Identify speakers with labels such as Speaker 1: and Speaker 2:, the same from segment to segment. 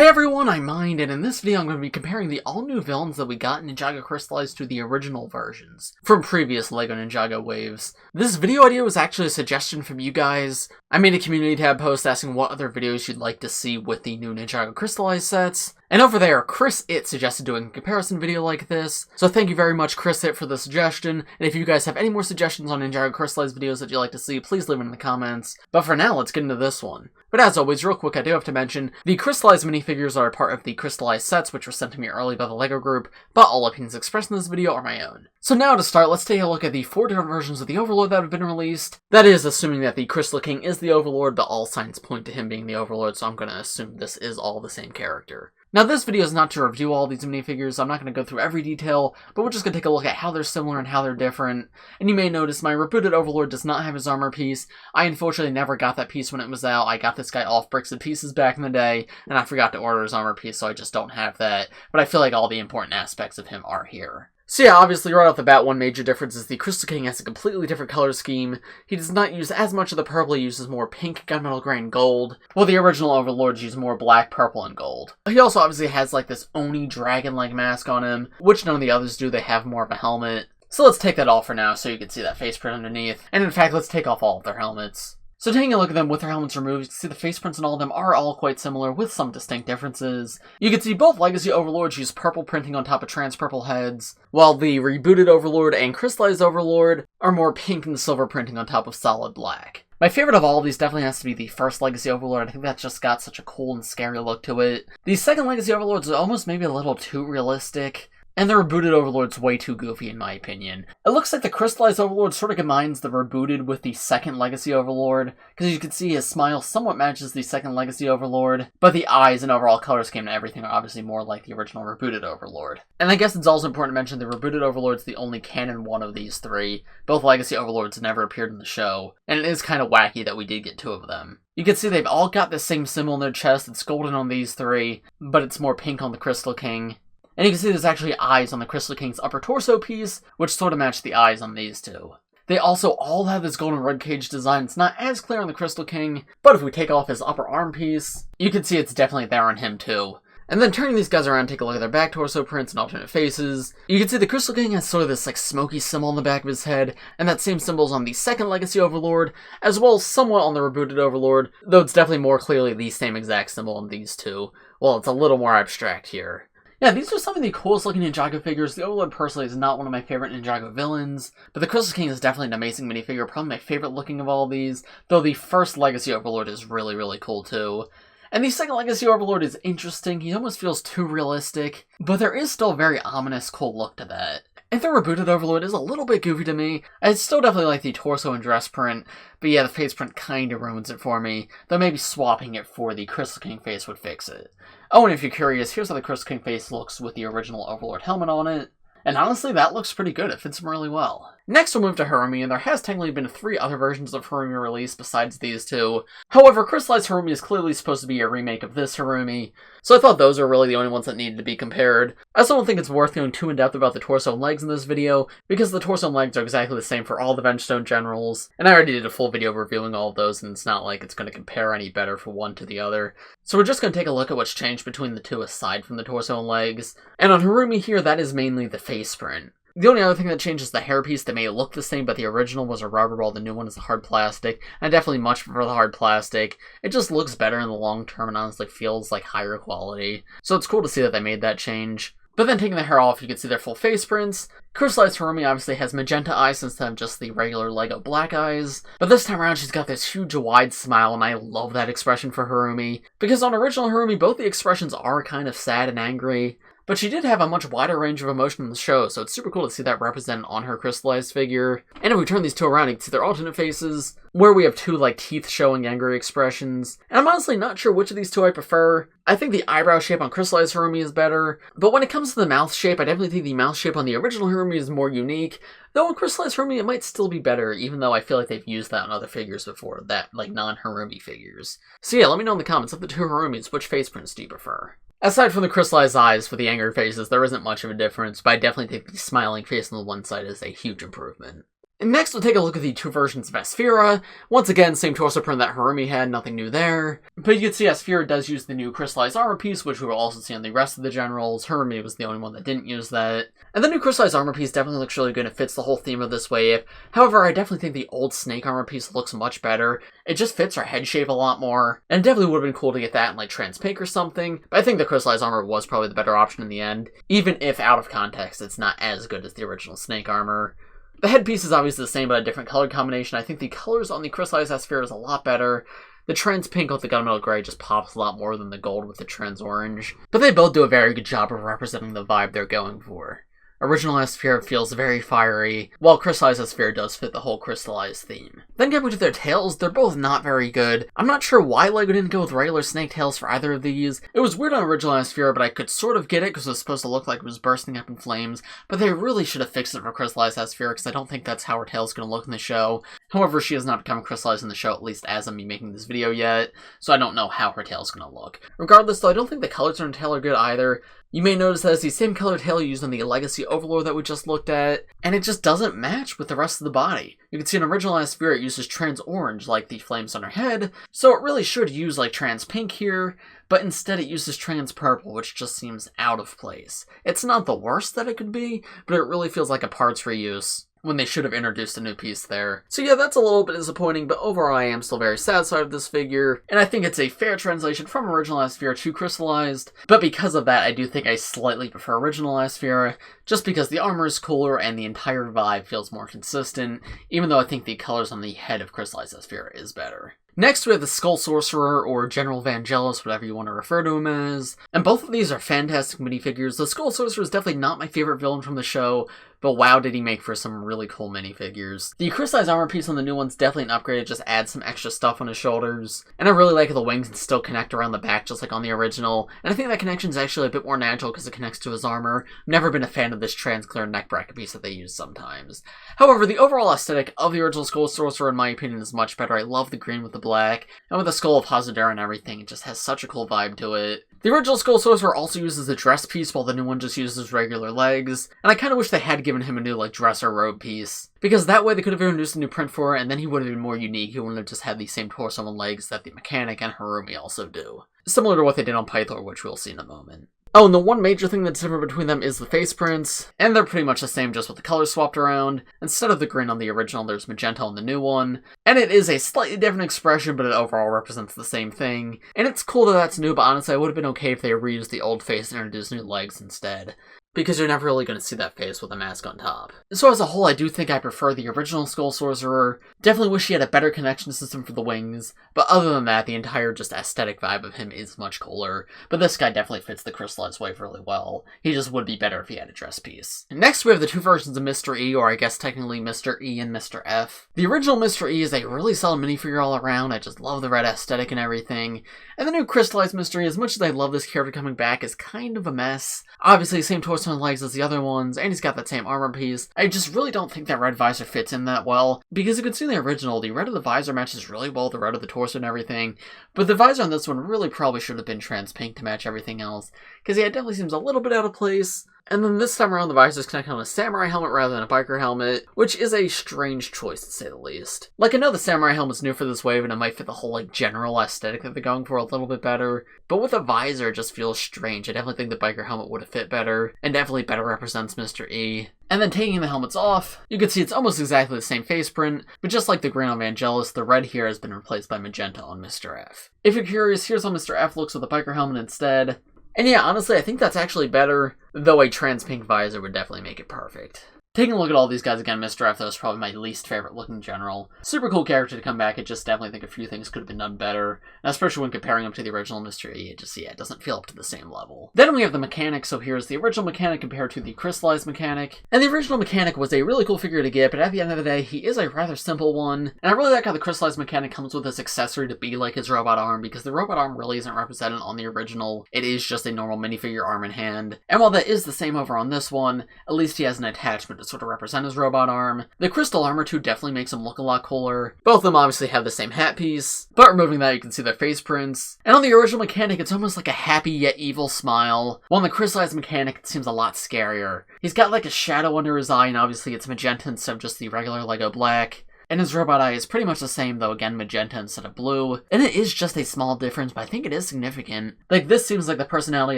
Speaker 1: Hey everyone, I'm Mind, and in this video I'm going to be comparing the all-new villains that we got in Ninjago Crystalized to the original versions from previous LEGO Ninjago waves. This video idea was actually a suggestion from you guys. I made a community tab post asking what other videos you'd like to see with the new Ninjago Crystalized sets, and over there, Chris It suggested doing a comparison video like this, so thank you very much Chris It for the suggestion, and if you guys have any more suggestions on Ninjago Crystalized videos that you'd like to see, please leave them in the comments. But for now, let's get into this one. But as always, real quick, I do have to mention, the Crystalized minifigures are a part of the Crystalized sets, which were sent to me early by the LEGO group, but all opinions expressed in this video are my own. So now to start, let's take a look at the 4 different versions of the Overlord that have been released. That is, assuming that the Crystal King is the Overlord, but all signs point to him being the Overlord, so I'm gonna assume this is all the same character. Now this video is not to review all these minifigures, I'm not going to go through every detail, but we're just going to take a look at how they're similar and how they're different. And you may notice my rebooted Overlord does not have his armor piece. I unfortunately never got that piece when it was out. I got this guy off Bricks and Pieces back in the day, and I forgot to order his armor piece, so I just don't have that. But I feel like all the important aspects of him are here. So yeah, obviously right off the bat, one major difference is the Crystal King has a completely different color scheme. He does not use as much of the purple, he uses more pink, gunmetal gray, and gold, while the original Overlords use more black, purple, and gold. He also obviously has like this Oni dragon-like mask on him, which none of the others do. They have more of a helmet. So let's take that off for now so you can see that face print underneath, and in fact let's take off all of their helmets. So taking a look at them with their helmets removed, you can see the face prints on all of them are all quite similar with some distinct differences. You can see both Legacy Overlords use purple printing on top of trans-purple heads, while the rebooted Overlord and Crystallized Overlord are more pink and silver printing on top of solid black. My favorite of all of these definitely has to be the first Legacy Overlord. I think that's just got such a cool and scary look to it. The second Legacy Overlord is almost maybe a little too realistic. And the rebooted Overlord's way too goofy in my opinion. It looks like the Crystallized Overlord sort of combines the rebooted with the second Legacy Overlord, because you can see his smile somewhat matches the second Legacy Overlord, but the eyes and overall color scheme and everything are obviously more like the original rebooted Overlord. And I guess it's also important to mention the rebooted Overlord's the only canon one of these three. Both Legacy Overlords never appeared in the show, and it is kind of wacky that we did get 2 of them. You can see they've all got the same symbol in their chest. It's golden on these 3, but it's more pink on the Crystal King. And you can see there's actually eyes on the Crystal King's upper torso piece, which sort of match the eyes on these 2. They also all have this golden ribcage design. It's not as clear on the Crystal King, but if we take off his upper arm piece, you can see it's definitely there on him too. And then turning these guys around, take a look at their back torso prints and alternate faces. You can see the Crystal King has sort of this like smoky symbol on the back of his head, and that same symbol is on the second Legacy Overlord, as well as somewhat on the rebooted Overlord, though it's definitely more clearly the same exact symbol on these 2. Well, it's a little more abstract here. Yeah, these are some of the coolest looking Ninjago figures. The Overlord personally is not one of my favorite Ninjago villains, but the Crystal King is definitely an amazing minifigure, probably my favorite looking of all these, though the first Legacy Overlord is really, really cool too. And the second Legacy Overlord is interesting. He almost feels too realistic, but there is still a very ominous, cool look to that. And the rebooted Overlord is a little bit goofy to me. I still definitely like the torso and dress print, but yeah, the face print kinda ruins it for me, though maybe swapping it for the Crystal King face would fix it. Oh, and if you're curious, here's how the Crystal King face looks with the original Overlord helmet on it. And honestly, that looks pretty good. It fits him really well. Next, we'll move to Harumi, and there has technically been 3 other versions of Harumi released besides these 2. However, Crystallized Harumi is clearly supposed to be a remake of this Harumi, so I thought those are really the only ones that needed to be compared. I also don't think it's worth going too in-depth about the torso and legs in this video, because the torso and legs are exactly the same for all the Vengestone Generals, and I already did a full video reviewing all of those, and it's not like it's going to compare any better for one to the other. So we're just going to take a look at what's changed between the 2 aside from the torso and legs. And on Harumi here, that is mainly the face print. The only other thing that changes is the hairpiece. That may look the same, but the original was a rubber, while the new one is a hard plastic. I definitely much prefer the hard plastic. It just looks better in the long term and honestly feels like higher quality. So it's cool to see that they made that change. But then taking the hair off, you can see their full face prints. Crystallized Harumi obviously has magenta eyes instead of just the regular LEGO black eyes. But this time around, she's got this huge wide smile, and I love that expression for Harumi. Because on original Harumi, both the expressions are kind of sad and angry. But she did have a much wider range of emotion in the show, so it's super cool to see that represented on her crystallized figure. And if we turn these 2 around, you can see their alternate faces, where we have 2 like teeth showing angry expressions. And I'm honestly not sure which of these 2 I prefer. I think the eyebrow shape on Crystallized Harumi is better, but when it comes to the mouth shape, I definitely think the mouth shape on the original Harumi is more unique. Though on Crystallized Harumi, it might still be better, even though I feel like they've used that on other figures before, that like non-Harumi figures. So yeah, let me know in the comments, of the 2 Harumis, which face prints do you prefer? Aside from the crystallized eyes for the angry faces, there isn't much of a difference, but I definitely think the smiling face on the one side is a huge improvement. And next we'll take a look at the two versions of Espira. Once again, same torso print that Harumi had, nothing new there. But you can see Espira does use the new crystallized armor piece, which we will also see on the rest of the generals. Harumi was the only one that didn't use that. And the new crystallized armor piece definitely looks really good. It fits the whole theme of this wave. However, I definitely think the old snake armor piece looks much better. It just fits her head shape a lot more. And it definitely would have been cool to get that in like trans pink or something. But I think the crystallized armor was probably the better option in the end. Even if out of context, it's not as good as the original snake armor. The headpiece is obviously the same, but a different color combination. I think the colors on the crystallized Espira is a lot better. The trans pink with the gunmetal gray just pops a lot more than the gold with the trans orange. But they both do a very good job of representing the vibe they're going for. Original Espira feels very fiery, while Crystalized Espira does fit the whole crystallized theme. Then getting to their tails, they're both not very good. I'm not sure why LEGO didn't go with regular snake tails for either of these. It was weird on Original Espira, but I could sort of get it because it was supposed to look like it was bursting up in flames, but they really should have fixed it for Crystalized Espira because I don't think that's how her tail's going to look in the show. However, she has not become crystallized in the show, at least as of me making this video yet, so I don't know how her tail's going to look. Regardless though, I don't think the colors on her tail are good either. You may notice that it's the same colored tail used on the Legacy Overlord that we just looked at, and it just doesn't match with the rest of the body. You can see in Original Espira it uses trans orange like the flames on her head, so it really should use like trans pink here, but instead it uses trans purple, which just seems out of place. It's not the worst that it could be, but it really feels like a parts reuse, when they should have introduced a new piece there. So yeah, that's a little bit disappointing, but overall I am still very satisfied with this figure, and I think it's a fair translation from Original Espira to Crystallized, but because of that I do think I slightly prefer Original Espira, just because the armor is cooler and the entire vibe feels more consistent, even though I think the colors on the head of Crystallized Espira is better. Next we have the Skull Sorcerer, or General Vangelis, whatever you want to refer to him as, and both of these are fantastic minifigures. The Skull Sorcerer is definitely not my favorite villain from the show, but wow did he make for some really cool minifigures. The crystallized armor piece on the new one's definitely an upgrade, it just adds some extra stuff on his shoulders. And I really like how the wings can still connect around the back just like on the original, and I think that connection is actually a bit more natural because it connects to his armor. I've never been a fan of this trans clear neck bracket piece that they use sometimes. However, the overall aesthetic of the original Skull Sorcerer in my opinion is much better. I love the green with the black, and with the skull of Hazadera and everything, it just has such a cool vibe to it. The original Skull Sorcerer also uses a dress piece while the new one just uses regular legs, and I kind of wish they had given him a new like dress or robe piece, because that way they could have introduced a new print for it and then he would have been more unique. He wouldn't have just had the same torso and legs that the mechanic and Harumi also do. Similar to what they did on Pythor, which we'll see in a moment. Oh, and the one major thing that's different between them is the face prints, and they're pretty much the same just with the colors swapped around. Instead of the green on the original, there's magenta on the new one, and it is a slightly different expression, but it overall represents the same thing. And it's cool that that's new, but honestly I would have been okay if they reused the old face and introduced new legs instead, because you're never really going to see that face with a mask on top. So as a whole, I do think I prefer the original Skull Sorcerer. Definitely wish he had a better connection system for the wings, but other than that, the entire just aesthetic vibe of him is much cooler. But this guy definitely fits the Crystallized wave really well. He just would be better if he had a dress piece. Next, we have the two versions of Mr. E, or I guess technically Mr. E and Mr. F. The original Mr. E is a really solid minifigure all around. I just love the red aesthetic and everything. And the new Crystallized Mr. E, as much as I love this character coming back, is kind of a mess. Obviously, same torso and legs as the other ones, and he's got that same armor piece. I just really don't think that red visor fits in that well, because you can see in the original, the red of the visor matches really well with the red of the torso and everything, but the visor on this one really probably should have been trans pink to match everything else, because yeah, it definitely seems a little bit out of place. And then this time around, the visor's connected on a samurai helmet rather than a biker helmet, which is a strange choice to say the least. Like, I know the samurai helmet's new for this wave and it might fit the whole like general aesthetic that they're going for a little bit better, but with a visor it just feels strange. I definitely think the biker helmet would have fit better, and definitely better represents Mr. E. And then taking the helmets off, you can see it's almost exactly the same face print, but just like the green on Vangelis, the red here has been replaced by magenta on Mr. F. If you're curious, here's how Mr. F looks with a biker helmet instead. And yeah, honestly, I think that's actually better, though a trans pink visor would definitely make it perfect. Taking a look at all these guys again, Mr. F, though, is probably my least favorite looking general. Super cool character to come back, I just definitely think a few things could have been done better, and especially when comparing him to the original Mr. E, it doesn't feel up to the same level. Then we have the mechanic, so here's the original mechanic compared to the crystallized mechanic. And the original mechanic was a really cool figure to get, but at the end of the day, he is a rather simple one, and I really like how the crystallized mechanic comes with this accessory to be like his robot arm, because the robot arm really isn't represented on the original. It is just a normal minifigure arm and hand, and while that is the same over on this one, at least he has an attachment to sort of represent his robot arm. The crystal armor too definitely makes him look a lot cooler. Both of them obviously have the same hat piece, but removing that you can see their face prints. And on the original mechanic, it's almost like a happy yet evil smile, while on the crystallized mechanic it seems a lot scarier. He's got like a shadow under his eye, and obviously it's magenta instead of just the regular LEGO black. And his robot eye is pretty much the same, though again magenta instead of blue. And it is just a small difference, but I think it is significant. Like, this seems like the personality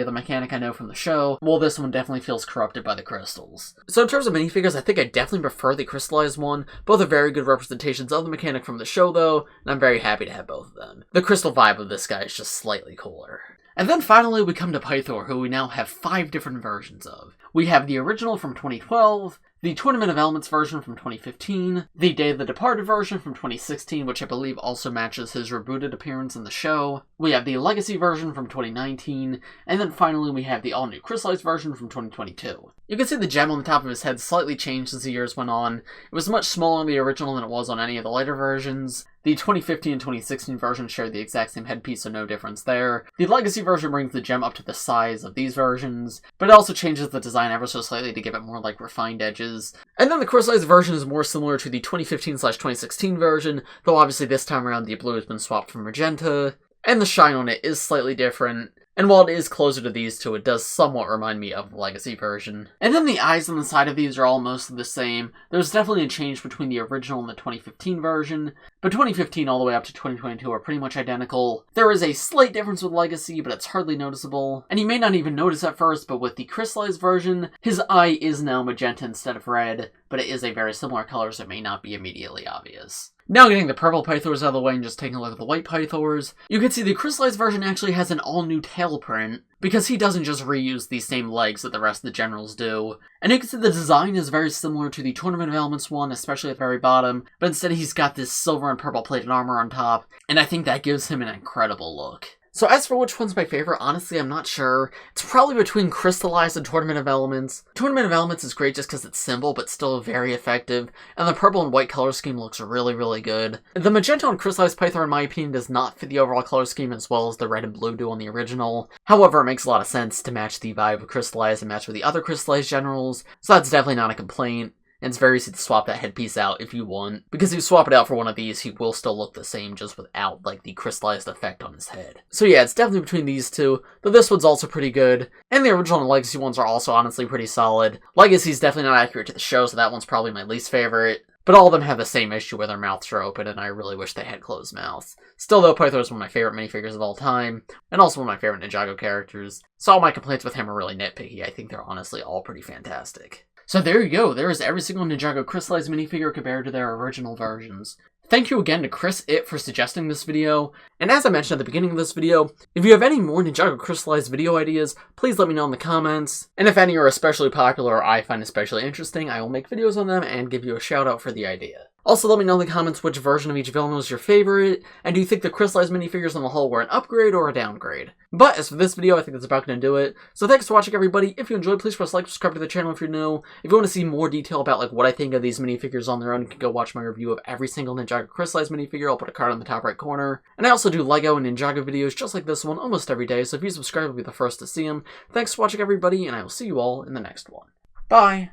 Speaker 1: of the mechanic I know from the show, while this one definitely feels corrupted by the crystals. So in terms of minifigures, I think I definitely prefer the crystallized one. Both are very good representations of the mechanic from the show, though, and I'm very happy to have both of them. The crystal vibe of this guy is just slightly cooler. And then finally we come to Pythor, who we now have 5 different versions of. We have the original from 2012, the Tournament of Elements version from 2015, the Day of the Departed version from 2016, which I believe also matches his rebooted appearance in the show. We have the Legacy version from 2019, and then finally we have the all-new Crystalized version from 2022. You can see the gem on the top of his head slightly changed as the years went on. It was much smaller in the original than it was on any of the later versions. The 2015 and 2016 version shared the exact same headpiece, so no difference there. The Legacy version brings the gem up to the size of these versions, but it also changes the design ever so slightly to give it more like refined edges. And then the Crystalized version is more similar to the 2015/2016 version, though obviously this time around the blue has been swapped for magenta, and the shine on it is slightly different. And while it is closer to these two, it does somewhat remind me of the Legacy version. And then the eyes on the side of these are all mostly the same. There's definitely a change between the original and the 2015 version, but 2015 all the way up to 2022 are pretty much identical. There is a slight difference with Legacy, but it's hardly noticeable. And you may not even notice at first, but with the Crystallized version, his eye is now magenta instead of red, but it is a very similar color, so it may not be immediately obvious. Now getting the purple Pythors out of the way and just taking a look at the white Pythors, you can see the Crystallized version actually has an all-new tail print, because he doesn't just reuse the same legs that the rest of the generals do. And you can see the design is very similar to the Tournament of Elements one, especially at the very bottom, but instead he's got this silver and purple plated armor on top, and I think that gives him an incredible look. So as for which one's my favorite, honestly, I'm not sure. It's probably between Crystalized and Tournament of Elements. Tournament of Elements is great just because it's simple, but still very effective, and the purple and white color scheme looks really, really good. The magenta on Crystalized Pythor, in my opinion, does not fit the overall color scheme as well as the red and blue do on the original. However, it makes a lot of sense to match the vibe of Crystalized and match with the other Crystalized generals, so that's definitely not a complaint. And it's very easy to swap that headpiece out if you want, because if you swap it out for one of these, he will still look the same, just without, like, the crystallized effect on his head. So yeah, it's definitely between these two, though this one's also pretty good, and the original and Legacy ones are also honestly pretty solid. Legacy's definitely not accurate to the show, so that one's probably my least favorite, but all of them have the same issue where their mouths are open, and I really wish they had closed mouths. Still though, Pythor is one of my favorite minifigures of all time, and also one of my favorite Ninjago characters, so all my complaints with him are really nitpicky. I think they're honestly all pretty fantastic. So there you go, there is every single Ninjago Crystalized minifigure compared to their original versions. Thank you again to Chris It for suggesting this video, and as I mentioned at the beginning of this video, if you have any more Ninjago Crystalized video ideas, please let me know in the comments, and if any are especially popular or I find especially interesting, I will make videos on them and give you a shout out for the idea. Also, let me know in the comments which version of each villain was your favorite, and do you think the Crystalized minifigures on the whole were an upgrade or a downgrade? But as for this video, I think that's about going to do it. So thanks for watching, everybody. If you enjoyed, please press like, subscribe to the channel if you're new. If you want to see more detail about like what I think of these minifigures on their own, you can go watch my review of every single Ninjago Crystalized minifigure. I'll put a card on the top right corner. And I also do LEGO and Ninjago videos just like this one almost every day, so if you subscribe, you'll be the first to see them. Thanks for watching, everybody, and I will see you all in the next one. Bye!